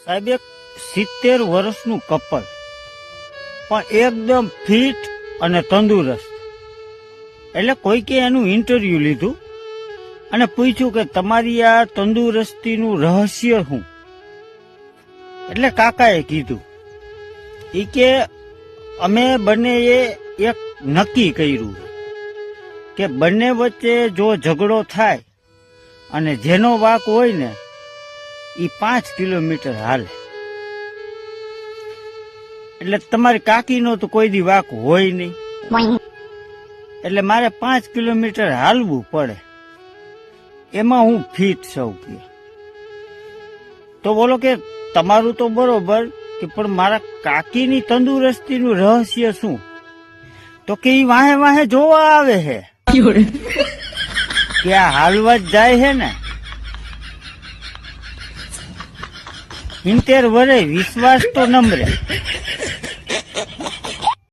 સાહેબ એક 70 વર્ષનું કપલ પણ એકદમ ફિટ અને તંદુરસ્ત. એટલે કોઈકે એનું ઇન્ટરવ્યુ લીધું અને પૂછ્યું કે તમારી આ તંદુરસ્તીનું રહસ્ય શું? એટલે કાકાએ કીધું ઈ કે અમે બંનેએ એક નક્કી કર્યું કે બંને વચ્ચે જો ઝઘડો થાય અને જેનો વાક હોય ને ઈ 5 કિલોમીટર હાલે. એટલે તમારી કાકીનો તો કોઈ દી વાક હોય નહીં, એટલે મારે 5 કિલોમીટર હાલવું પડે. એમાં હું ફિટ છું કે તો બોલો કે તમારું તો બરોબર કે પણ મારા કાકીની તંદુરસ્તીનું રહસ્ય શું? તો કે ઈ વાહે વાહે જોવા આવે છે કે આ હાલવા જ જાય છે ને. 70 વરે વિશ્વાસ તો નમરે.